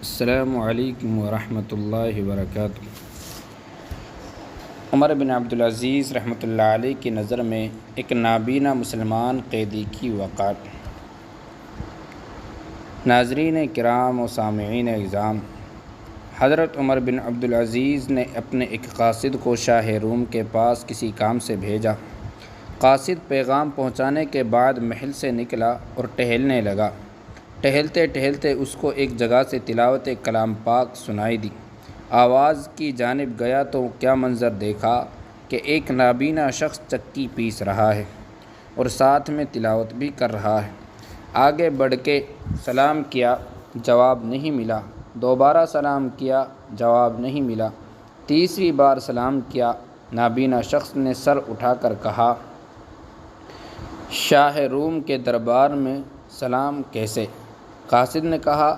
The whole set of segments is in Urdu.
السلام علیکم ورحمۃ اللہ وبرکاتہ۔ عمر بن عبدالعزیز رحمۃ اللہ علیہ کی نظر میں ایک نابینا مسلمان قیدی کی وقات۔ ناظرین کرام و سامعین اعظام، حضرت عمر بن عبدالعزیز نے اپنے ایک قاصد کو شاہ روم کے پاس کسی کام سے بھیجا۔ قاصد پیغام پہنچانے کے بعد محل سے نکلا اور ٹہلنے لگا۔ ٹہلتے ٹہلتے اس کو ایک جگہ سے تلاوت کلام پاک سنائی دی۔ آواز کی جانب گیا تو کیا منظر دیکھا کہ ایک نابینا شخص چکی پیس رہا ہے اور ساتھ میں تلاوت بھی کر رہا ہے۔ آگے بڑھ کے سلام کیا، جواب نہیں ملا۔ دوبارہ سلام کیا، جواب نہیں ملا۔ تیسری بار سلام کیا۔ نابینا شخص نے سر اٹھا کر کہا، شاہ روم کے دربار میں سلام کیسے؟ قاصد نے کہا،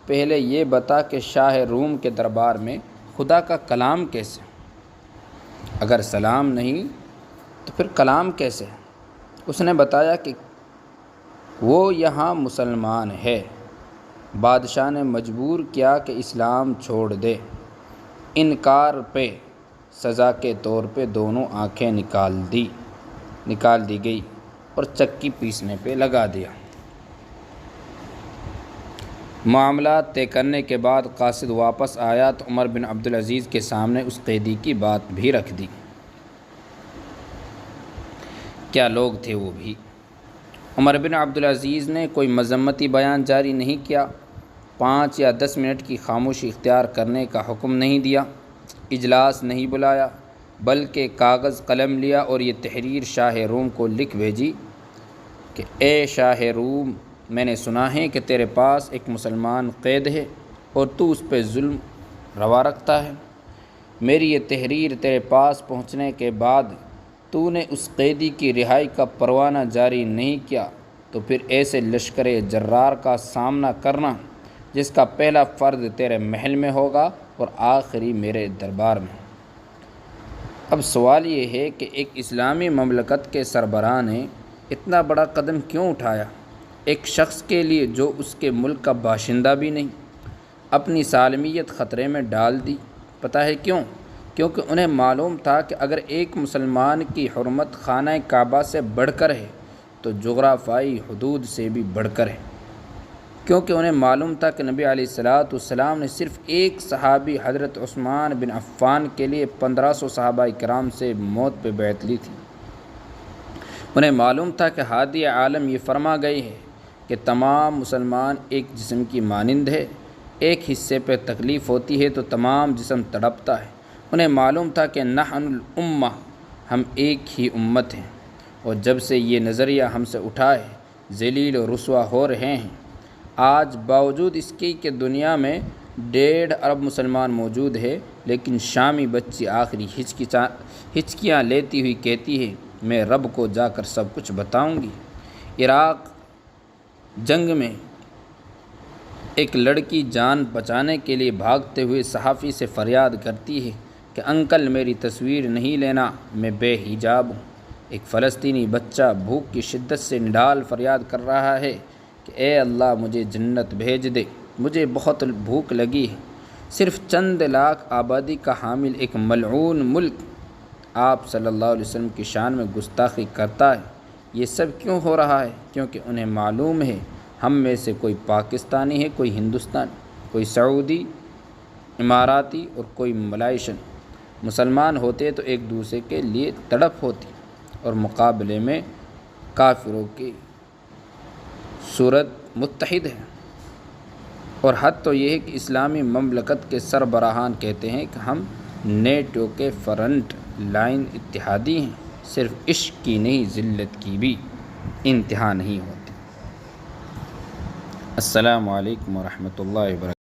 پہلے یہ بتا کہ شاہ روم کے دربار میں خدا کا کلام کیسے؟ اگر سلام نہیں تو پھر کلام کیسے؟ اس نے بتایا کہ وہ یہاں مسلمان ہے۔ بادشاہ نے مجبور کیا کہ اسلام چھوڑ دے۔ انکار پہ سزا کے طور پہ دونوں آنکھیں نکال دی گئی اور چکی پیسنے پہ لگا دیا۔ معاملات طے کرنے کے بعد قاصد واپس آیا تو عمر بن عبدالعزیز کے سامنے اس قیدی کی بات بھی رکھ دی۔ کیا لوگ تھے وہ بھی؟ عمر بن عبدالعزیز نے کوئی مذمتی بیان جاری نہیں کیا، 5 یا 10 منٹ کی خاموشی اختیار کرنے کا حکم نہیں دیا، اجلاس نہیں بلایا، بلکہ کاغذ قلم لیا اور یہ تحریر شاہ روم کو لکھ بھیجی کہ اے شاہ روم، میں نے سنا ہے کہ تیرے پاس ایک مسلمان قید ہے اور تو اس پہ ظلم روا رکھتا ہے۔ میری یہ تحریر تیرے پاس پہنچنے کے بعد تو نے اس قیدی کی رہائی کا پروانہ جاری نہیں کیا تو پھر ایسے لشکر جرار کا سامنا کرنا جس کا پہلا فرد تیرے محل میں ہوگا اور آخری میرے دربار میں۔ اب سوال یہ ہے کہ ایک اسلامی مملکت کے سربراہ نے اتنا بڑا قدم کیوں اٹھایا؟ ایک شخص کے لیے جو اس کے ملک کا باشندہ بھی نہیں، اپنی سالمیت خطرے میں ڈال دی۔ پتہ ہے کیوں؟ کیونکہ انہیں معلوم تھا کہ اگر ایک مسلمان کی حرمت خانہ کعبہ سے بڑھ کر ہے تو جغرافیائی حدود سے بھی بڑھ کر ہے۔ کیونکہ انہیں معلوم تھا کہ نبی علیہ السلام نے صرف ایک صحابی حضرت عثمان بن عفان کے لیے 1500 صحابہ کرام سے موت پہ بیعت لی تھی۔ انہیں معلوم تھا کہ ہادی عالم یہ فرما گئی ہے کہ تمام مسلمان ایک جسم کی مانند ہے، ایک حصے پہ تکلیف ہوتی ہے تو تمام جسم تڑپتا ہے۔ انہیں معلوم تھا کہ نحن الامہ، ہم ایک ہی امت ہیں، اور جب سے یہ نظریہ ہم سے اٹھا ہے ذلیل و رسوا ہو رہے ہیں۔ آج باوجود اس کی کہ دنیا میں 1.5 ارب مسلمان موجود ہے، لیکن شامی بچی آخری ہچکیاں لیتی ہوئی کہتی ہے، میں رب کو جا کر سب کچھ بتاؤں گی۔ عراق جنگ میں ایک لڑکی جان بچانے کے لیے بھاگتے ہوئے صحافی سے فریاد کرتی ہے کہ انکل میری تصویر نہیں لینا، میں بے حجاب ہوں۔ ایک فلسطینی بچہ بھوک کی شدت سے نڈال فریاد کر رہا ہے کہ اے اللہ مجھے جنت بھیج دے، مجھے بہت بھوک لگی ہے۔ صرف چند لاکھ آبادی کا حامل ایک ملعون ملک آپ صلی اللہ علیہ وسلم کی شان میں گستاخی کرتا ہے۔ یہ سب کیوں ہو رہا ہے؟ کیونکہ انہیں معلوم ہے ہم میں سے کوئی پاکستانی ہے، کوئی ہندوستانی، کوئی سعودی، اماراتی اور کوئی ملائیشین۔ مسلمان ہوتے تو ایک دوسرے کے لیے تڑپ ہوتی اور مقابلے میں کافروں کی صورت متحد ہے۔ اور حد تو یہ ہے کہ اسلامی مملکت کے سربراہان کہتے ہیں کہ ہم نیٹو کے فرنٹ لائن اتحادی ہیں۔ صرف عشق کی نہیں، ذلت کی بھی انتہا نہیں ہوتی۔ السلام علیکم ورحمۃ اللہ وبرکاتہ۔